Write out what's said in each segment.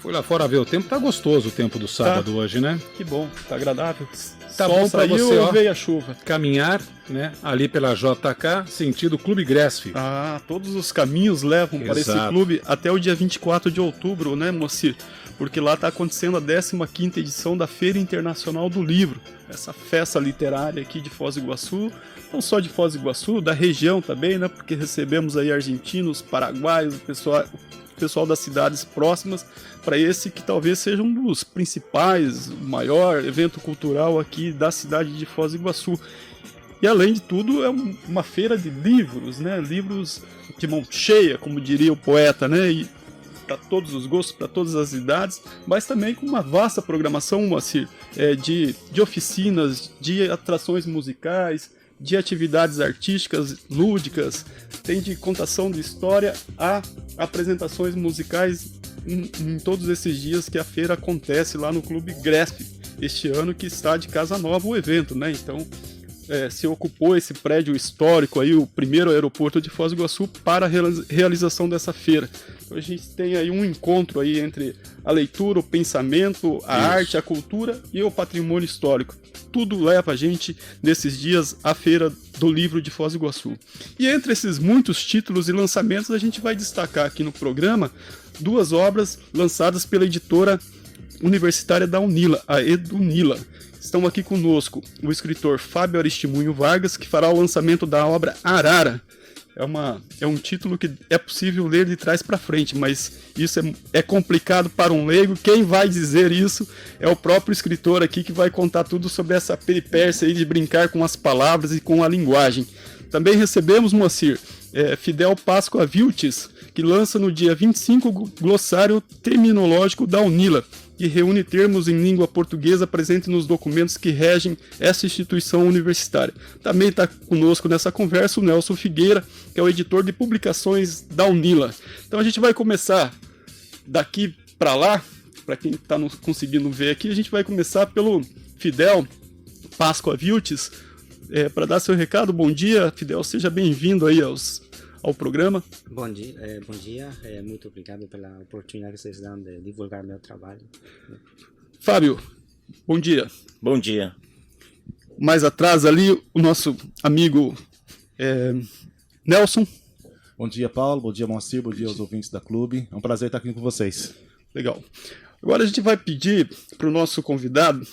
Fui lá fora ver o tempo, tá gostoso o tempo do sábado hoje, né? Que bom, tá agradável. Tá Sol bom pra saiu, você, ó. veio a chuva. Caminhar, né? Ali pela JK, sentido Clube Gresf. Todos os caminhos levam para esse Exato. clube até o dia 24 de outubro, né, Moacir? Porque lá está acontecendo a 15ª edição da Feira Internacional do Livro. Essa festa literária aqui de Foz do Iguaçu, não só de Foz do Iguaçu, da região também, né? Porque recebemos aí argentinos, paraguaios, o pessoal das cidades próximas, para esse que talvez seja um dos principais, o maior evento cultural aqui da cidade de Foz do Iguaçu. E além de tudo, é uma feira de livros, né? Livros de mão cheia, como diria o poeta, né? E para todos os gostos, para todas as idades, mas também com uma vasta programação, Moacir, de oficinas, de atrações musicais, de atividades artísticas, lúdicas, tem de contação de história a apresentações musicais em todos esses dias que a feira acontece lá no Clube Gresf, este ano que está de casa nova o evento, né? Então, se ocupou esse prédio histórico aí, o primeiro aeroporto de Foz do Iguaçu, para a realização dessa feira. Então a gente tem aí um encontro aí entre a leitura, o pensamento, a arte, a cultura e o patrimônio histórico. Tudo leva a gente, nesses dias, à Feira do Livro de Foz do Iguaçu. E entre esses muitos títulos e lançamentos, a gente vai destacar aqui no programa 2 obras lançadas pela editora universitária da Unila, a Edunila. Estão aqui conosco o escritor Fábio Aristimunho Vargas, que fará o lançamento da obra Arara. É um título que é possível ler de trás para frente, mas isso é complicado para um leigo. Quem vai dizer isso é o próprio escritor aqui, que vai contar tudo sobre essa peripécia aí de brincar com as palavras e com a linguagem. Também recebemos, Moacir, Fidel Páscoa Vilches, que lança no dia 25 o glossário terminológico da Unila, que reúne termos em língua portuguesa presentes nos documentos que regem essa instituição universitária. Também está conosco nessa conversa o Nelson Figueira, que é o editor de publicações da Unila. Então a gente vai começar daqui para lá, para quem está conseguindo ver aqui, a gente vai começar pelo Fidel Páscoa Vilches, para dar seu recado. Bom dia, Fidel, seja bem-vindo aí ao programa. Bom dia, muito obrigado pela oportunidade que vocês dão de divulgar meu trabalho. Fábio, bom dia. Bom dia. Mais atrás ali, o nosso amigo Nelson. Bom dia, Paulo, bom dia, Moacir, bom dia aos ouvintes da Clube. É um prazer estar aqui com vocês. Legal. Agora a gente vai pedir para o nosso convidado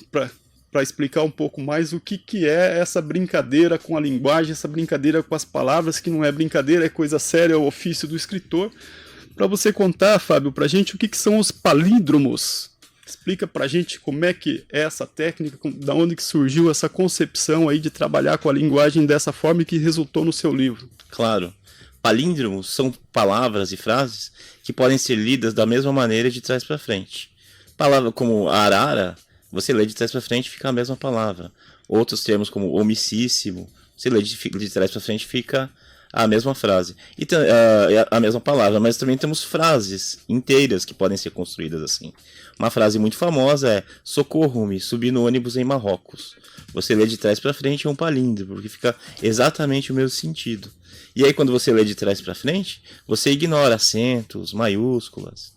para explicar um pouco mais o que é essa brincadeira com a linguagem, essa brincadeira com as palavras, que não é brincadeira, é coisa séria, é o ofício do escritor. Para você contar, Fábio, para a gente o que são os palíndromos. Explica para a gente como é que é essa técnica, da onde que surgiu essa concepção aí de trabalhar com a linguagem dessa forma e que resultou no seu livro. Claro. Palíndromos são palavras e frases que podem ser lidas da mesma maneira de trás para frente. Palavra como arara, você lê de trás para frente, fica a mesma palavra. Outros termos como homicíssimo, você lê de trás para frente, fica a mesma frase. E a mesma palavra, mas também temos frases inteiras que podem ser construídas assim. Uma frase muito famosa é: socorro-me, subi no ônibus em Marrocos. Você lê de trás para frente é um palíndromo, porque fica exatamente o mesmo sentido. E aí quando você lê de trás para frente, você ignora acentos, maiúsculas.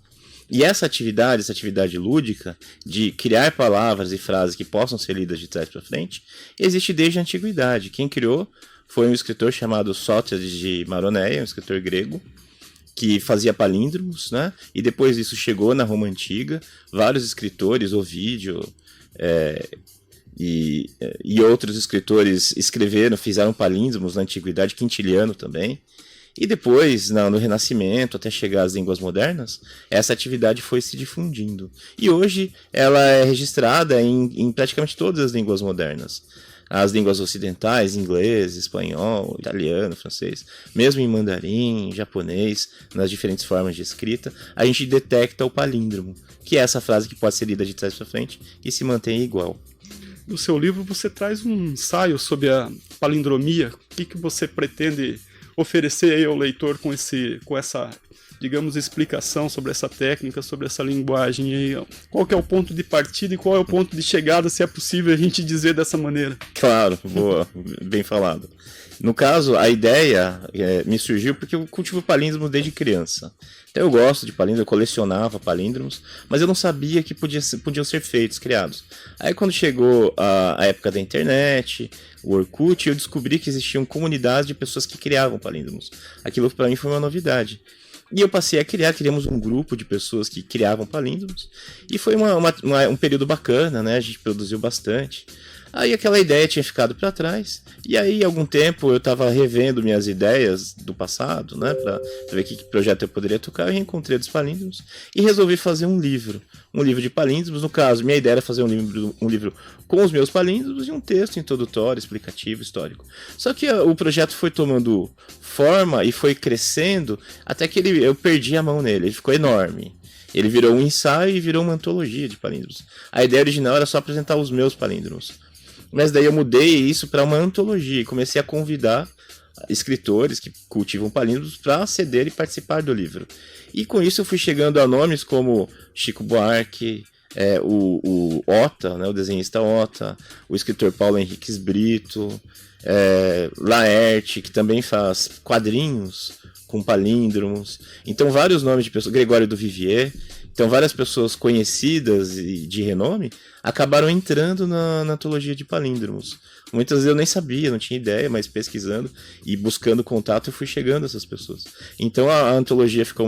E essa atividade lúdica de criar palavras e frases que possam ser lidas de trás para frente, existe desde a antiguidade. Quem criou foi um escritor chamado Sócrates de Maroneia, um escritor grego, que fazia palíndromos, né? E depois disso chegou na Roma Antiga, vários escritores, Ovídio e outros escritores fizeram palíndromos na antiguidade, Quintiliano também. E depois, no Renascimento, até chegar às línguas modernas, essa atividade foi se difundindo. E hoje ela é registrada em praticamente todas as línguas modernas. As línguas ocidentais, inglês, espanhol, italiano, francês, mesmo em mandarim, japonês, nas diferentes formas de escrita, a gente detecta o palíndromo, que é essa frase que pode ser lida de trás para frente e se mantém igual. No seu livro você traz um ensaio sobre a palindromia. O que você pretende oferecer aí ao leitor com essa, digamos, explicação sobre essa técnica, sobre essa linguagem? E qual que é o ponto de partida e qual é o ponto de chegada, se é possível a gente dizer dessa maneira? Claro, boa, bem falado. No caso, a ideia me surgiu porque eu cultivo palíndromos desde criança. Então eu gosto de palíndromos, eu colecionava palíndromos, mas eu não sabia que podiam ser feitos, criados. Aí quando chegou a época da internet, o Orkut, eu descobri que existiam comunidades de pessoas que criavam palíndromos. Aquilo para mim foi uma novidade. E eu passei a criamos um grupo de pessoas que criavam palíndromos, e foi um período bacana, né? A gente produziu bastante. Aí aquela ideia tinha ficado para trás, e aí algum tempo eu estava revendo minhas ideias do passado, né, para ver que projeto eu poderia tocar, eu reencontrei dos palíndromos e resolvi fazer um livro de palíndromos. No caso, minha ideia era fazer um livro com os meus palíndromos e um texto introdutório, explicativo, histórico. Só que o projeto foi tomando forma e foi crescendo até que eu perdi a mão nele, ele ficou enorme. Ele virou um ensaio e virou uma antologia de palíndromos. A ideia original era só apresentar os meus palíndromos. Mas daí eu mudei isso para uma antologia e comecei a convidar escritores que cultivam palíndromos para aceder e participar do livro. E com isso eu fui chegando a nomes como Chico Buarque, o Ota, né, o desenhista Ota, o escritor Paulo Henriques Brito, Laerte, que também faz quadrinhos com palíndromos. Então vários nomes de pessoas, Gregório do Vivier. Então várias pessoas conhecidas e de renome acabaram entrando na antologia de palíndromos. Muitas vezes eu nem sabia, não tinha ideia, mas pesquisando e buscando contato eu fui chegando a essas pessoas. Então a antologia ficou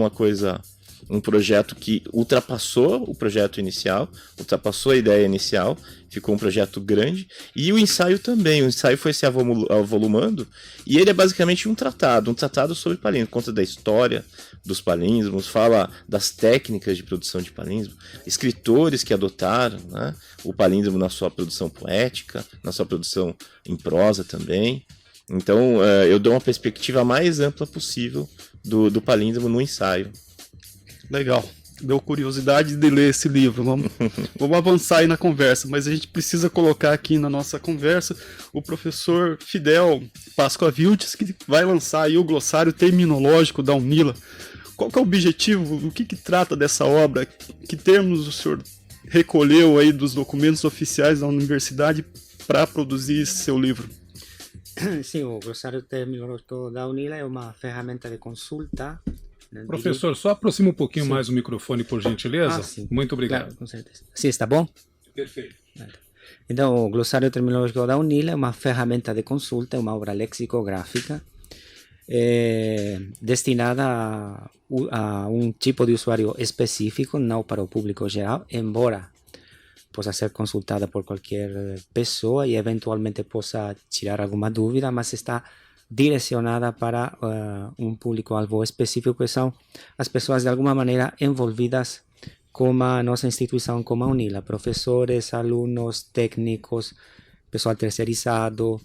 um projeto que ultrapassou o projeto inicial, ultrapassou a ideia inicial, ficou um projeto grande, e o ensaio também. O ensaio foi se avolumando, e ele é basicamente um tratado sobre palíndromo, conta da história dos palíndromos, fala das técnicas de produção de palíndromo, escritores que adotaram, né, o palíndromo na sua produção poética, na sua produção em prosa também. Então eu dou uma perspectiva mais ampla possível do palíndromo no ensaio. Legal. Deu curiosidade de ler esse livro. Vamos avançar aí na conversa, mas a gente precisa colocar aqui na nossa conversa o professor Fidel Pascoa Vilches, que vai lançar aí o glossário terminológico da UNILA. Qual que é o objetivo? O que trata dessa obra? Que termos o senhor recolheu aí dos documentos oficiais da universidade para produzir esse seu livro? Sim, o glossário terminológico da UNILA é uma ferramenta de consulta. Professor, só aproxima um pouquinho mais o microfone, por gentileza. Sim. Muito obrigado. Claro, com certeza. Sim, está bom? Perfeito. Então, o glossário terminológico da UNILA é uma ferramenta de consulta, é uma obra lexicográfica destinada a um tipo de usuário específico, não para o público geral, embora possa ser consultada por qualquer pessoa e eventualmente possa tirar alguma dúvida, mas está direcionada para um público-alvo específico, que são as pessoas de alguma maneira envolvidas com a nossa instituição, como a UNILA, professores, alunos, técnicos, pessoal terceirizado,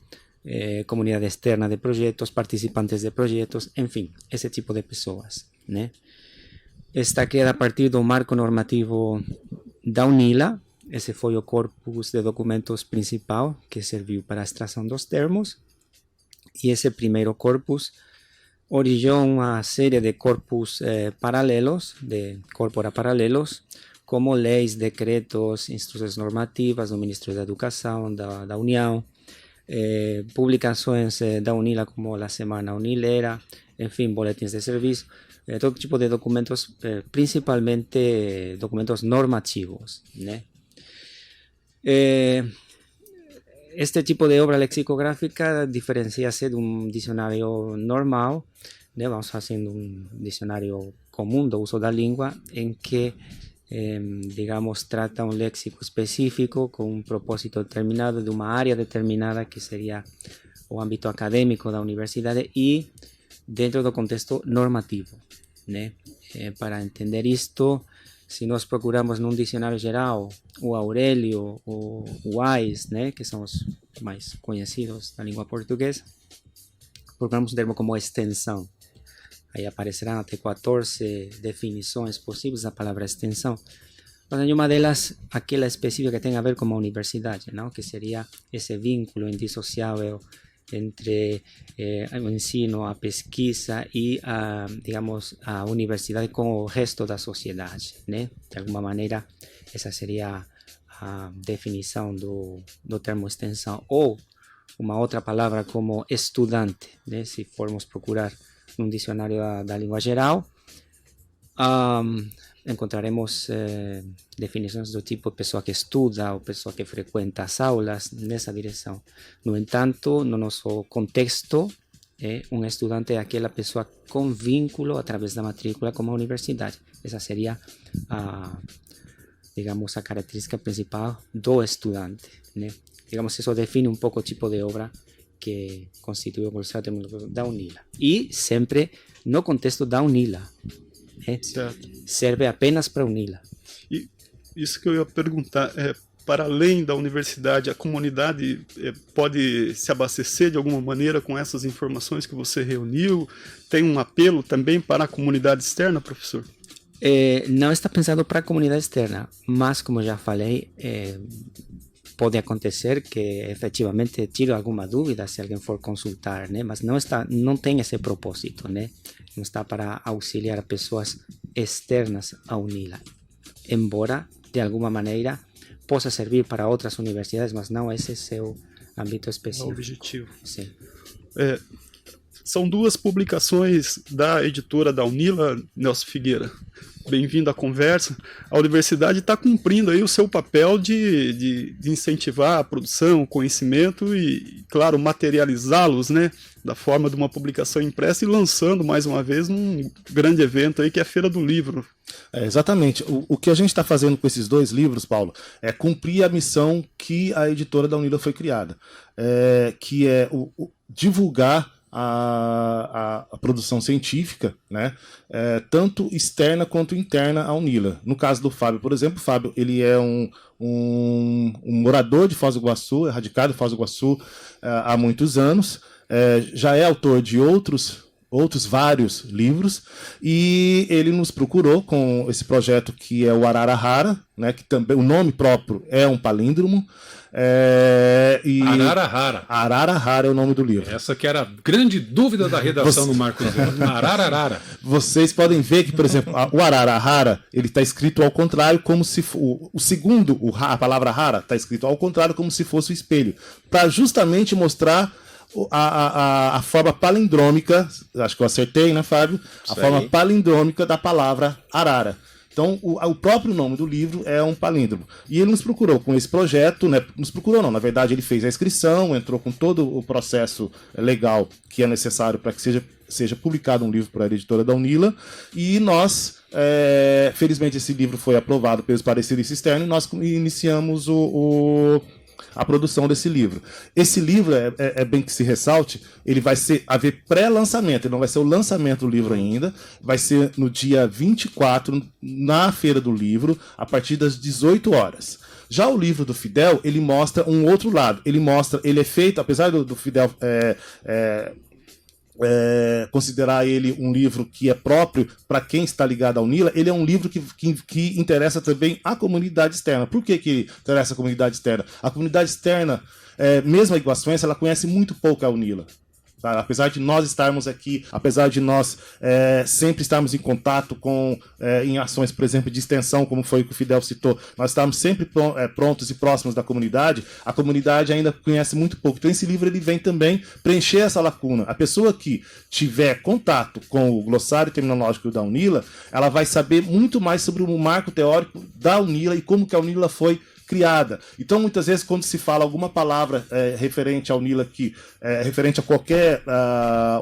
comunidade externa de projetos, participantes de projetos, enfim, esse tipo de pessoas, né? Esta queda a partir do marco normativo da UNILA. Esse foi o corpus de documentos principal que serviu para a extração dos termos. E esse primeiro corpus originou uma série de corpus paralelos, de corpora paralelos, como leis, decretos, instruções normativas do Ministério da Educação, da União, publicações da UNILA como a Semana Unilera, enfim, boletins de serviço, todo tipo de documentos, principalmente documentos normativos, né? Este tipo de obra lexicográfica diferencia-se de um dicionário normal, né? Vamos fazendo um dicionário comum do uso da língua, em que, digamos, trata um léxico específico com um propósito determinado de uma área determinada, que seria o âmbito acadêmico da universidade, e dentro do contexto normativo, né? Para entender isto, se nós procuramos num dicionário geral, o Aurélio, o Wise, né, que são os mais conhecidos da língua portuguesa, procuramos um termo como extensão. Aí aparecerão até 14 definições possíveis da palavra extensão. Mas nenhuma delas, aquela específica que tem a ver com a universidade, não? Que seria esse vínculo indissociável entre o ensino, a pesquisa e digamos, a universidade com o resto da sociedade, né? De alguma maneira, essa seria a definição do termo extensão. Ou uma outra palavra como estudante, né? Se formos procurar num dicionário da língua geral, encontraremos definições do tipo pessoa que estuda ou pessoa que frequenta as aulas, nessa direção. No entanto, no nosso contexto, um estudante é aquela pessoa com vínculo através da matrícula com a universidade. Essa seria digamos, a característica principal do estudante, né? Digamos, isso define um pouco o tipo de obra que constitui o glossário terminológico da UNILA. E sempre no contexto da UNILA. Certo. Serve apenas para a UNILA. E isso que eu ia perguntar, para além da universidade, a comunidade pode se abastecer de alguma maneira com essas informações que você reuniu? Tem um apelo também para a comunidade externa, professor? Não está pensado para a comunidade externa, mas como já falei, pode acontecer que efetivamente tire alguma dúvida se alguém for consultar, né? Mas não tem esse propósito, né? Não está para auxiliar pessoas externas à UNILA, embora de alguma maneira possa servir para outras universidades, mas não esse é seu âmbito específico. É o objetivo. Sim. São 2 publicações da editora da UNILA, Nelson Figueira. Bem-vindo à conversa. A universidade está cumprindo aí o seu papel de incentivar a produção, o conhecimento e, claro, materializá-los, né, da forma de uma publicação impressa e lançando mais uma vez num grande evento aí que é a Feira do Livro. Exatamente. O que a gente está fazendo com esses 2 livros, Paulo, é cumprir a missão que a editora da UNILA foi criada, que é divulgar a produção científica, né, tanto externa quanto interna à UNILA. No caso do Fábio, por exemplo, o Fábio ele é um morador de Foz do Iguaçu, radicado em Foz do Iguaçu há muitos anos, já é autor de outros vários livros, e ele nos procurou com esse projeto que é o Ararahara, né, que também o nome próprio é um palíndromo. Ararahara. Ararahara é o nome do livro. Essa que era a grande dúvida da redação no Marco Zero. Ararahara. Vocês podem ver que, por exemplo, o Ararahara ele está escrito ao contrário, como se a palavra Hara está escrito ao contrário, como se fosse o espelho, para justamente mostrar a forma palindrômica, acho que eu acertei, né, Fábio? Forma palindrômica da palavra arara. Então, o próprio nome do livro é um palíndromo. E ele nos procurou com esse projeto, né? Nos procurou não, na verdade ele fez a inscrição, entrou com todo o processo legal que é necessário para que seja publicado um livro para a editora da UNILA, e nós, felizmente esse livro foi aprovado pelos pareceres externos e nós iniciamos a produção desse livro. Esse livro, é bem que se ressalte, ele vai haver pré-lançamento, ele não vai ser o lançamento do livro ainda, vai ser no dia 24, na Feira do Livro, a partir das 18 horas. Já o livro do Fidel, ele mostra um outro lado, ele é feito, apesar do Fidel considerar ele um livro que é próprio para quem está ligado à UNILA, ele é um livro que interessa também a comunidade externa. Por que interessa a comunidade externa? A comunidade externa, mesmo a iguaçuense, ela conhece muito pouco a UNILA. Tá? Apesar de nós estarmos aqui, apesar de nós sempre estarmos em contato em ações, por exemplo, de extensão, como foi o que o Fidel citou, nós estamos sempre prontos e próximos da comunidade, a comunidade ainda conhece muito pouco. Então esse livro ele vem também preencher essa lacuna. A pessoa que tiver contato com o glossário terminológico da UNILA, ela vai saber muito mais sobre o marco teórico da UNILA e como que a UNILA foi criada. Então, muitas vezes, quando se fala alguma palavra referente à UNILA, referente a qualquer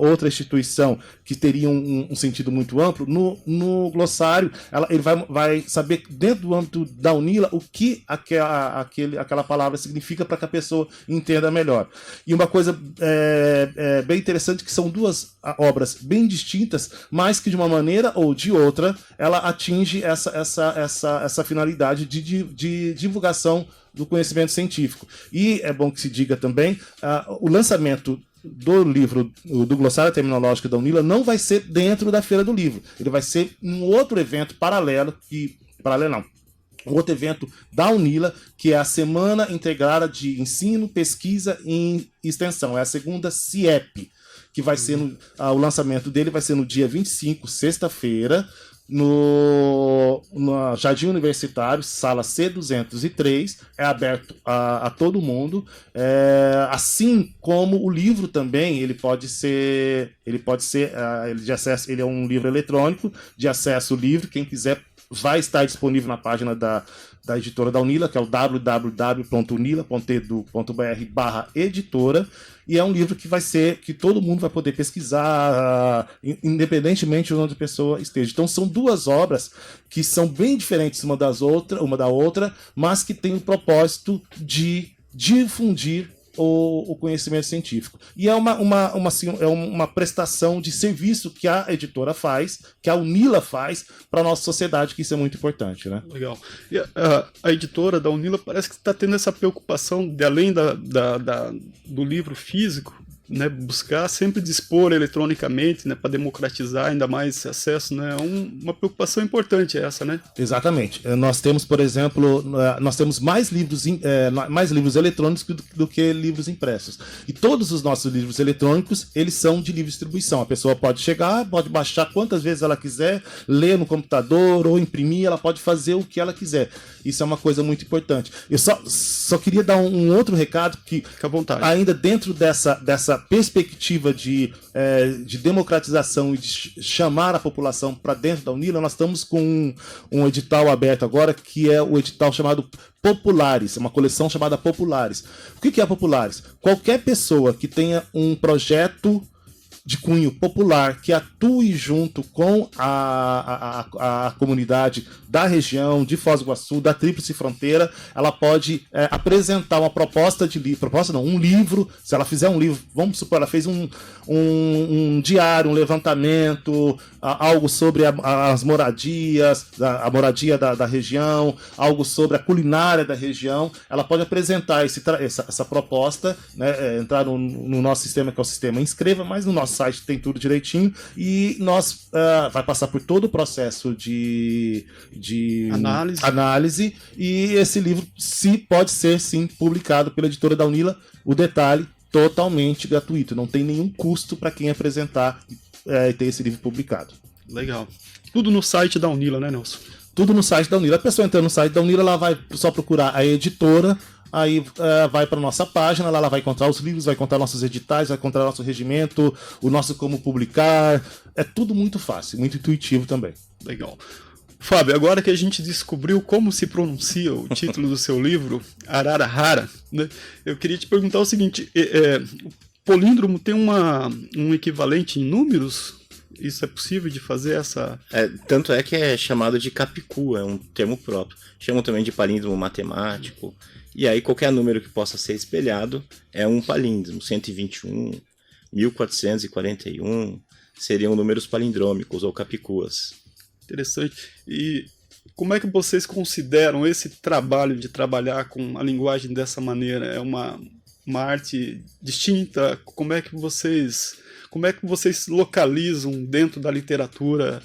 outra instituição que teria um sentido muito amplo, no glossário, ele vai saber, dentro do âmbito da UNILA, o que aquela palavra significa para que a pessoa entenda melhor. E uma coisa bem interessante, que são 2 obras bem distintas, mas que, de uma maneira ou de outra, ela atinge essa finalidade de divulgação do conhecimento científico. E é bom que se diga também, o lançamento do livro, do glossário terminológico da UNILA, não vai ser dentro da Feira do Livro. Ele vai ser um outro evento um outro evento da UNILA, que é a Semana Integrada de Ensino, Pesquisa e Extensão. É a segunda CIEP, que vai ser o lançamento dele vai ser no dia 25, sexta-feira, no Jardim Universitário, sala C203, é aberto a todo mundo, assim como o livro também, ele de acesso, ele é um livro eletrônico de acesso livre, quem quiser vai estar disponível na página da editora da Unila, que é o www.unila.edu.br/editora, e é um livro que todo mundo vai poder pesquisar, independentemente de onde a pessoa esteja. Então são duas obras que são bem diferentes uma da outra, mas que têm o propósito de difundir o conhecimento científico. E é uma prestação de serviço que a editora faz, que a Unila faz para a nossa sociedade, que isso é muito importante, né? Legal. E a editora da Unila parece que está tendo essa preocupação de, além do livro físico, né, buscar sempre dispor eletronicamente, né, para democratizar ainda mais esse acesso, né, uma preocupação importante essa, né? Exatamente. Nós temos, por exemplo, mais livros eletrônicos do que livros impressos. E todos os nossos livros eletrônicos, eles são de livre distribuição. A pessoa pode chegar, pode baixar quantas vezes ela quiser, ler no computador ou imprimir, ela pode fazer o que ela quiser. Isso é uma coisa muito importante. Eu só queria dar um outro recado que, fica à vontade, ainda dentro dessa perspectiva de democratização e de chamar a população para dentro da Unila, nós estamos com um edital aberto agora, que é o edital chamado Populares, uma coleção chamada Populares. O que é Populares? Qualquer pessoa que tenha um projeto de cunho popular, que atue junto com a comunidade da região de Foz do Iguaçu, da Tríplice Fronteira, ela pode apresentar uma proposta de livro, um livro. Se ela fizer um livro, vamos supor, ela fez um diário, um levantamento, algo sobre as moradias, a moradia da região, algo sobre a culinária da região, ela pode apresentar essa proposta, né, entrar no nosso sistema, que é o sistema Inscreva, mas no nosso site tem tudo direitinho, e nós vai passar por todo o processo de análise, e esse livro pode ser sim publicado pela editora da Unila. O detalhe, totalmente gratuito, não tem nenhum custo para quem apresentar e ter esse livro publicado. Legal. Tudo no site da Unila, né, Nelson? Tudo no site da Unila. A pessoa entrando no site da Unila, ela vai só procurar a editora, aí vai para nossa página, lá ela vai encontrar os livros, vai encontrar nossos editais, vai encontrar nosso regimento, o nosso como publicar. É tudo muito fácil, muito intuitivo também. Legal. Fábio, agora que a gente descobriu como se pronuncia o título do seu livro, Ararahara, né, eu queria te perguntar o seguinte, o políndromo tem um equivalente em números? Isso é possível de fazer essa... Tanto é que é chamado de capicua, é um termo próprio. Chamam também de palíndromo matemático. E aí qualquer número que possa ser espelhado é um palíndromo. 121, 1441 seriam números palindrômicos ou capicuas. Interessante. E como é que vocês consideram esse trabalho de trabalhar com a linguagem dessa maneira? É uma arte distinta? Como é que vocês localizam dentro da literatura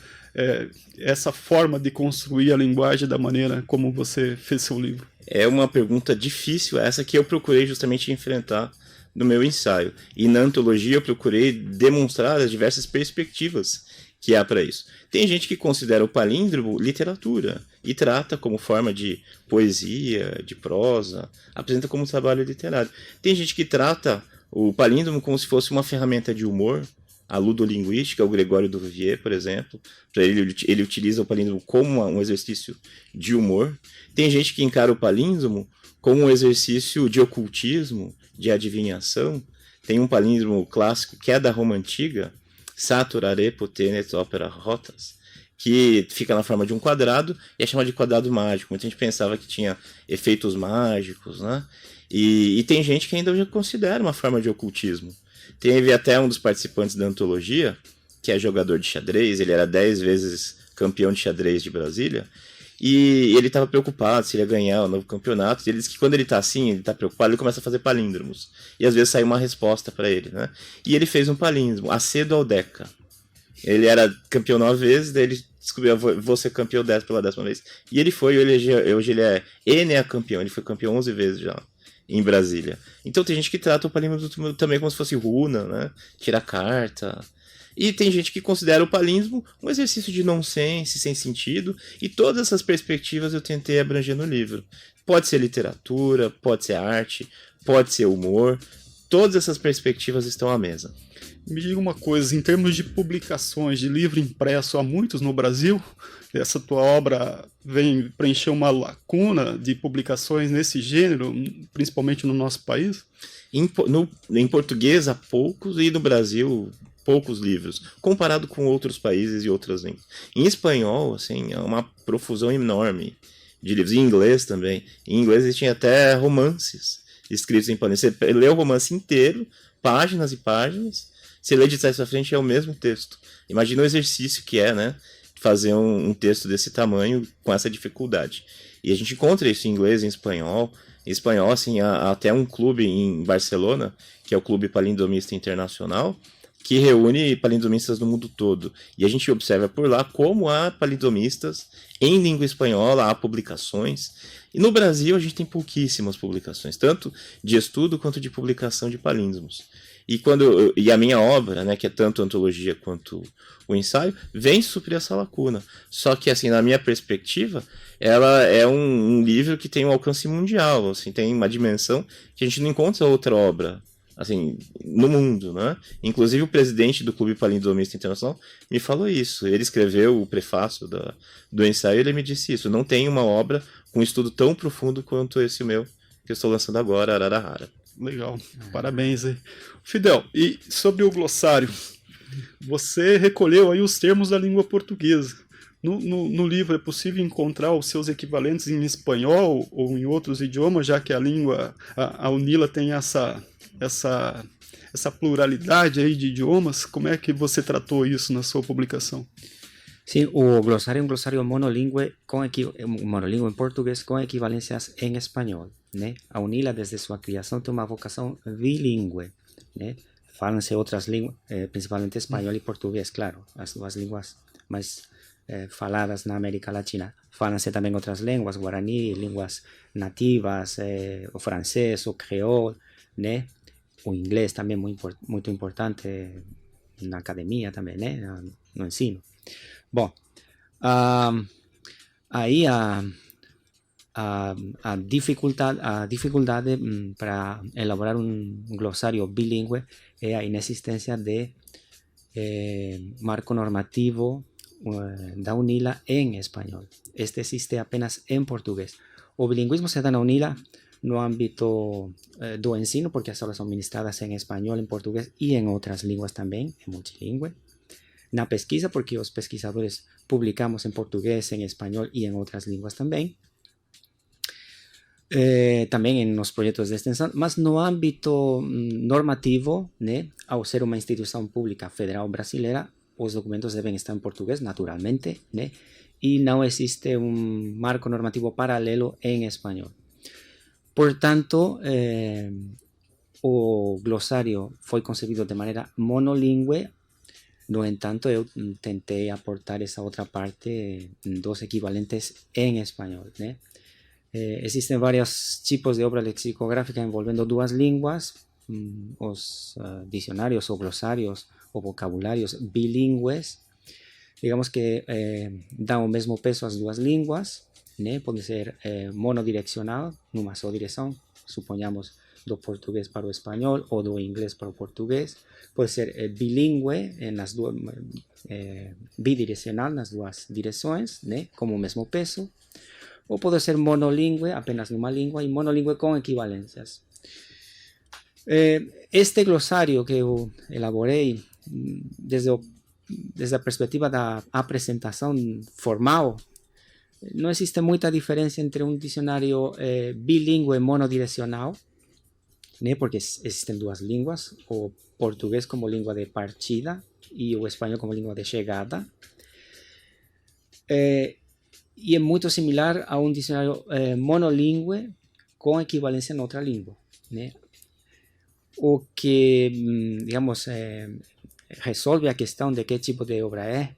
essa forma de construir a linguagem da maneira como você fez seu livro? É uma pergunta difícil, essa que eu procurei justamente enfrentar no meu ensaio. E na antologia eu procurei demonstrar as diversas perspectivas que há para isso. Tem gente que considera o palíndromo literatura e trata como forma de poesia, de prosa, apresenta como trabalho literário. Tem gente que trata o palíndromo como se fosse uma ferramenta de humor, a ludolinguística, o Gregório Duvivier, por exemplo. Para ele utiliza o palíndromo como um exercício de humor. Tem gente que encara o palíndromo como um exercício de ocultismo, de adivinhação. Tem um palíndromo clássico que é da Roma Antiga, Saturare potenet opera rotas, que fica na forma de um quadrado e é chamado de quadrado mágico. Muita gente pensava que tinha efeitos mágicos, né? E tem gente que ainda já considera uma forma de ocultismo. Teve até um dos participantes da antologia, que é jogador de xadrez, ele era 10 vezes campeão de xadrez de Brasília, e ele estava preocupado se ele ia ganhar o novo campeonato. E ele disse que quando ele está assim, ele está preocupado, ele começa a fazer palíndromos. E às vezes sai uma resposta para ele, né? E ele fez um palíndromo, acedo ao Deca. Ele era campeão 9 vezes, daí ele descobriu, vou ser campeão pela 10ª vez. E ele foi, hoje ele é Enea campeão, ele foi campeão 11 vezes já em Brasília. Então tem gente que trata o palíndromo também como se fosse runa, né? Tira carta. E tem gente que considera o palíndromo um exercício de nonsense, sem sentido, e todas essas perspectivas eu tentei abranger no livro. Pode ser literatura, pode ser arte, pode ser humor, todas essas perspectivas estão à mesa. Me diga uma coisa, em termos de publicações de livro impresso, há muitos no Brasil? Essa tua obra vem preencher uma lacuna de publicações nesse gênero, principalmente no nosso país? Em português há poucos, e no Brasil poucos livros, comparado com outros países e outras línguas. Em espanhol, assim, é uma profusão enorme de livros. Em inglês também. Em inglês existem até romances escritos em palíndromo. Você lê o romance inteiro, páginas e páginas, você lê de trás para frente, é o mesmo texto. Imagina o exercício que é, né? Fazer um texto desse tamanho com essa dificuldade. E a gente encontra isso em inglês, em espanhol. Em espanhol, assim, há até um clube em Barcelona, que é o Clube Palindromista Internacional, que reúne palindromistas do mundo todo. E a gente observa por lá como há palindromistas em língua espanhola, há publicações. E no Brasil a gente tem pouquíssimas publicações, tanto de estudo quanto de publicação de palíndromos. E a minha obra, né, que é tanto a antologia quanto o ensaio, vem suprir essa lacuna. Só que, assim, na minha perspectiva, ela é um livro que tem um alcance mundial, assim, tem uma dimensão que a gente não encontra outra obra, assim, no mundo, né? Inclusive o presidente do Clube Palindromista Internacional me falou isso. Ele escreveu o prefácio do ensaio e ele me disse isso. Não tem uma obra com estudo tão profundo quanto esse meu, que eu estou lançando agora, Ararahara. Legal, parabéns aí. Fidel, e sobre o glossário, você recolheu aí os termos da língua portuguesa. No livro é possível encontrar os seus equivalentes em espanhol ou em outros idiomas, já que a língua, a UNILA tem essa pluralidade aí de idiomas. Como é que você tratou isso na sua publicação? Sim, o glossário é um glossário monolingüe, monolingüe em português com equivalências em espanhol, né? A UNILA, desde sua criação, tem uma vocação bilíngue, né? Falam-se outras línguas, principalmente espanhol e português, claro, as duas línguas mais faladas na América Latina. Falam-se também outras línguas, guarani, línguas nativas, o francês, o creole, né? O inglês também muito importante na academia também, né? No ensino. Bom, aí a dificuldade para elaborar um glossário bilíngue é a inexistência de marco normativo da UNILA em espanhol. Este existe apenas em português. O bilingüismo se dá na UNILA no âmbito do ensino, porque as aulas são ministradas em espanhol, em português e em outras línguas também, é multilingüe. Na pesquisa, porque os pesquisadores publicamos em português, em espanhol e em outras línguas também. Também nos projetos de extensão, mas no âmbito normativo, né, ao ser uma instituição pública federal brasileira, os documentos devem estar em português, naturalmente, né, e não existe um marco normativo paralelo em espanhol. Portanto, o glossário foi concebido de maneira monolingüe. No entanto, eu tentei aportar essa outra parte dos equivalentes em espanhol, né? Existem vários tipos de obra lexicográfica envolvendo duas línguas, os dicionários ou glossários ou vocabulários bilingües, digamos que dão o mesmo peso às duas línguas, né? Pode ser monodirecional, numa só direção, suponhamos do português para o espanhol ou do inglês para o português. Pode ser bilíngue, bidirecional nas duas direções, né? Com o mesmo peso. Ou pode ser monolingüe, apenas numa língua, e monolingüe com equivalências. Este glossário que eu elaborei desde a perspectiva da apresentação formal, não existe muita diferença entre um dicionário bilíngue monodirecional, né, porque existem duas línguas, o português como língua de partida e o espanhol como língua de chegada. E é muito similar a um dicionário monolingüe com equivalência em outra língua, né? O que, digamos, resolve a questão de que tipo de obra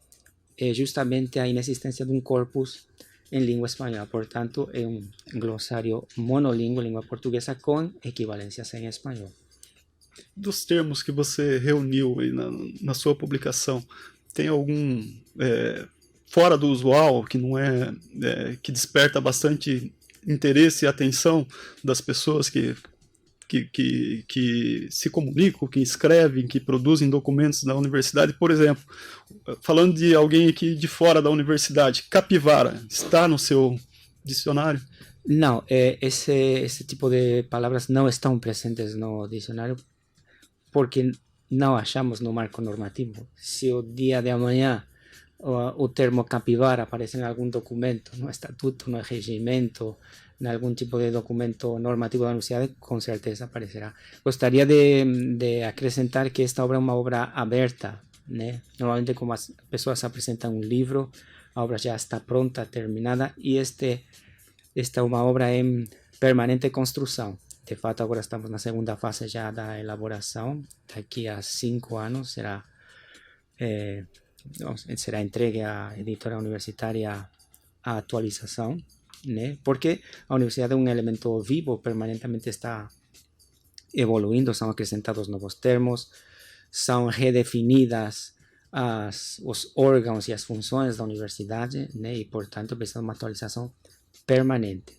é justamente a inexistência de um corpus em língua espanhola. Portanto, é um glossário monolingüe, língua portuguesa, com equivalências em espanhol. Dos termos que você reuniu aí na sua publicação, tem algum fora do usual que não que desperta bastante interesse e atenção das pessoas que se comunicam, que escrevem, que produzem documentos na universidade? Por exemplo, falando de alguém aqui de fora da universidade, capivara, está no seu dicionário? No, ese tipo de palabras no están presentes no diccionario porque não achamos no marco normativo. Se o dia de amanhã o termo capivara aparece em algum documento, no estatuto, no regimento, en algún tipo de documento normativo da universidade, com certeza aparecerá. Gostaria de acrescentar que esta obra é uma obra aberta, né? Normalmente, como as pessoas apresentam um livro, a obra já está pronta, terminada, e esta é uma obra em permanente construção. De fato, agora estamos na segunda fase já da elaboração. Daqui a 5 anos será entregue à editora universitária a atualização, né? Porque a universidade é um elemento vivo, permanentemente está evoluindo, são acrescentados novos termos, são redefinidas os órgãos e as funções da universidade, né? E, portanto, precisa de uma atualização permanente,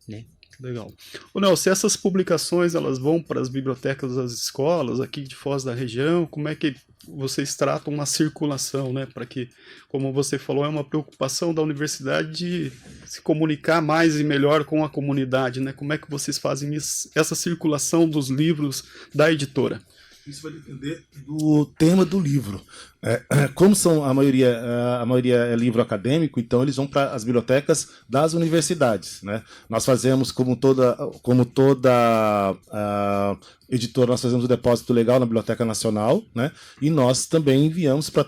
né? Legal. Ô, Nelson, essas publicações, elas vão para as bibliotecas das escolas aqui de Foz da região? Como é que vocês tratam uma circulação, né? Para que, como você falou, é uma preocupação da universidade de se comunicar mais e melhor com a comunidade, né? Como é que vocês fazem essa circulação dos livros da editora? Isso vai depender do tema do livro. Como são a maioria é livro acadêmico, então eles vão para as bibliotecas das universidades, né? Nós fazemos, como toda editora, nós fazemos o depósito legal na Biblioteca Nacional, né? E nós também enviamos para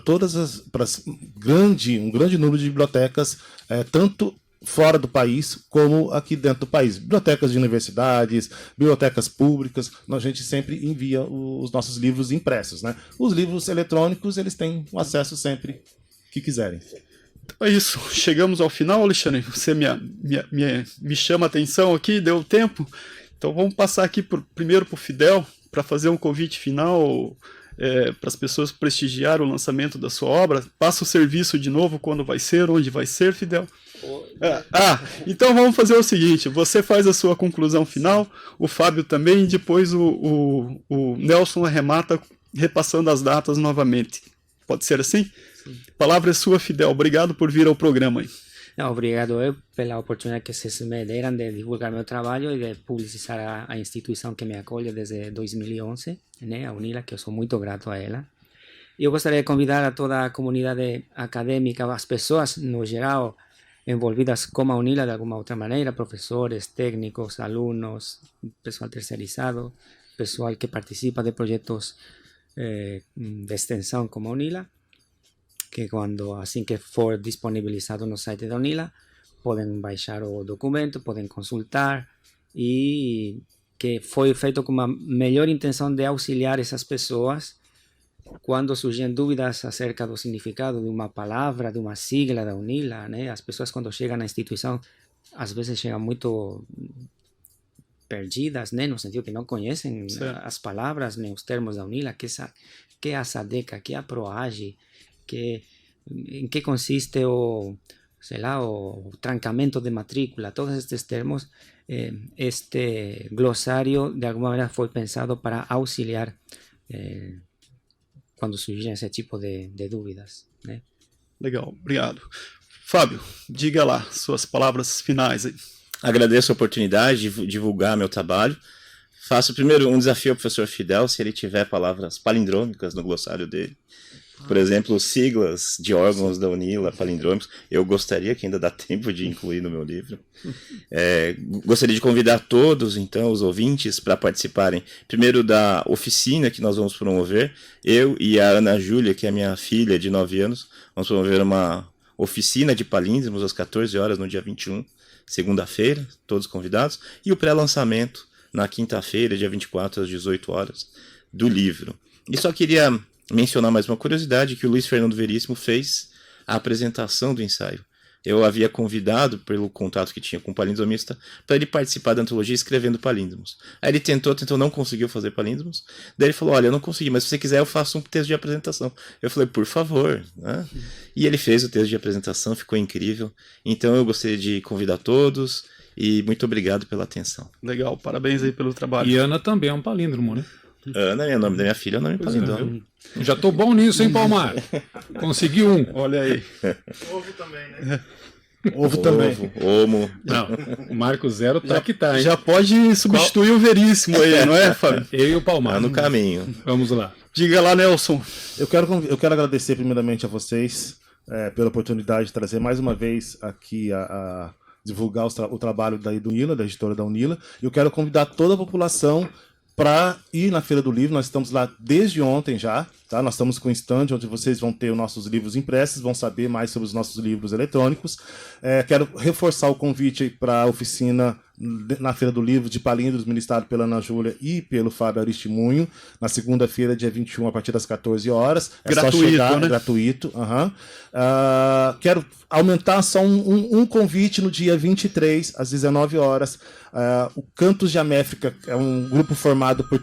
um grande número de bibliotecas, tanto fora do país, como aqui dentro do país. Bibliotecas de universidades, bibliotecas públicas, a gente sempre envia os nossos livros impressos, né? Os livros eletrônicos, eles têm o acesso sempre que quiserem. É isso, chegamos ao final, Alexandre. Você me chama a atenção aqui, deu tempo. Então vamos passar aqui primeiro para o Fidel, para fazer um convite final para as pessoas prestigiarem o lançamento da sua obra. Passa o serviço de novo, quando vai ser, onde vai ser, Fidel. Então vamos fazer o seguinte, você faz a sua conclusão final, o Fábio também, e depois o Nelson arremata repassando as datas novamente. Pode ser assim? Sim. A palavra é sua, Fidel. Obrigado por vir ao programa aí. Obrigado pela oportunidade que vocês me deram de divulgar meu trabalho e de publicizar a instituição que me acolhe desde 2011, né, a UNILA, que eu sou muito grato a ela. Eu gostaria de convidar a toda a comunidade acadêmica, as pessoas no geral envolvidas com a UNILA de alguma outra maneira, professores, técnicos, alunos, pessoal terceirizado, pessoal que participa de projetos de extensão como a UNILA, que assim que for disponibilizado no site da UNILA, podem baixar o documento, podem consultar, e que foi feito com a melhor intenção de auxiliar essas pessoas quando surgem dúvidas acerca do significado de uma palavra, de uma sigla da UNILA, né? As pessoas, quando chegam na instituição, às vezes chegam muito perdidas, né? No sentido que não conhecem as palavras, nem os termos da UNILA, que é a SADECA, que é a PROAGE, em que consiste o trancamento de matrícula, todos estes termos. Este glossário, de alguma maneira, foi pensado para auxiliar quando surgem esse tipo de dúvidas, né? Legal, obrigado. Fábio, diga lá suas palavras finais aí. Agradeço a oportunidade de divulgar meu trabalho. Faço primeiro um desafio ao professor Fidel, se ele tiver palavras palindrômicas no glossário dele. Por exemplo, siglas de órgãos da UNILA, palindrômicos. Eu gostaria, que ainda dá tempo de incluir no meu livro. Gostaria de convidar todos, então, os ouvintes, para participarem, primeiro, da oficina que nós vamos promover. Eu e a Ana Júlia, que é minha filha de 9 anos, vamos promover uma oficina de palíndromos às 14 horas no dia 21, segunda-feira, todos convidados. E o pré-lançamento na quinta-feira, dia 24, às 18 horas, do livro. E só queria mencionar mais uma curiosidade, que o Luiz Fernando Veríssimo fez a apresentação do ensaio. eu havia convidado, pelo contato que tinha com o palindromista, para ele participar da antologia escrevendo palíndromos. Aí ele tentou, não conseguiu fazer palíndromos. Daí ele falou, olha, eu não consegui, mas se você quiser eu faço um texto de apresentação. Eu falei, por favor, né? E ele fez o texto de apresentação, ficou incrível. Então eu gostaria de convidar todos e muito obrigado pela atenção. Legal, parabéns aí pelo trabalho. E Ana também é um palíndromo, né? Ana, o nome da minha filha é o nome palíndromo. Já tô bom nisso, hein, Palmar? Consegui um. Olha aí. Ovo também, né? Ovo também. Homo. Não, o Marco Zero tá que tá, hein? Já pode substituir o Veríssimo aí, não é, Fábio? Eu e o Palmar. Tá no caminho. Vamos lá. Diga lá, Nelson. Eu quero agradecer primeiramente a vocês pela oportunidade de trazer mais uma vez aqui a divulgar o trabalho do Unila, da editora da Unila. Eu quero convidar toda a população para ir na Feira do Livro. Nós estamos lá desde ontem já, tá? Nós estamos com um stand onde vocês vão ter os nossos livros impressos, vão saber mais sobre os nossos livros eletrônicos. Quero reforçar o convite para a oficina na Feira do Livro de Palíndromos, ministrado pela Ana Júlia e pelo Fábio Aristimunho, na segunda-feira, dia 21, a partir das 14 horas. É gratuito, só chegar, né? Gratuito. Quero aumentar só um convite no dia 23, às 19 horas. O Cantos de Améfrica é um grupo formado por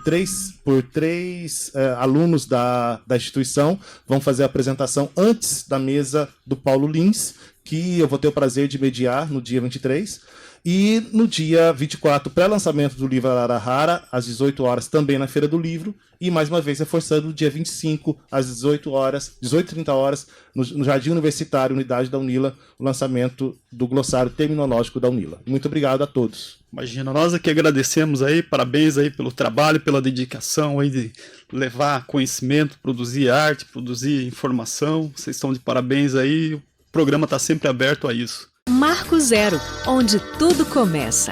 três alunos da instituição. Vão fazer a apresentação antes da mesa do Paulo Lins, que eu vou ter o prazer de mediar no dia 23. E no dia 24, pré-lançamento do livro Ararahara, às 18 horas, também na Feira do Livro. E, mais uma vez, reforçando, no dia 25, às 18h30, no Jardim Universitário, unidade da Unila, o lançamento do glossário terminológico da Unila. Muito obrigado a todos. Imagina, nós aqui agradecemos aí, parabéns aí pelo trabalho, pela dedicação aí de levar conhecimento, produzir arte, produzir informação. Vocês estão de parabéns aí, o programa está sempre aberto a isso. Marco Zero, onde tudo começa.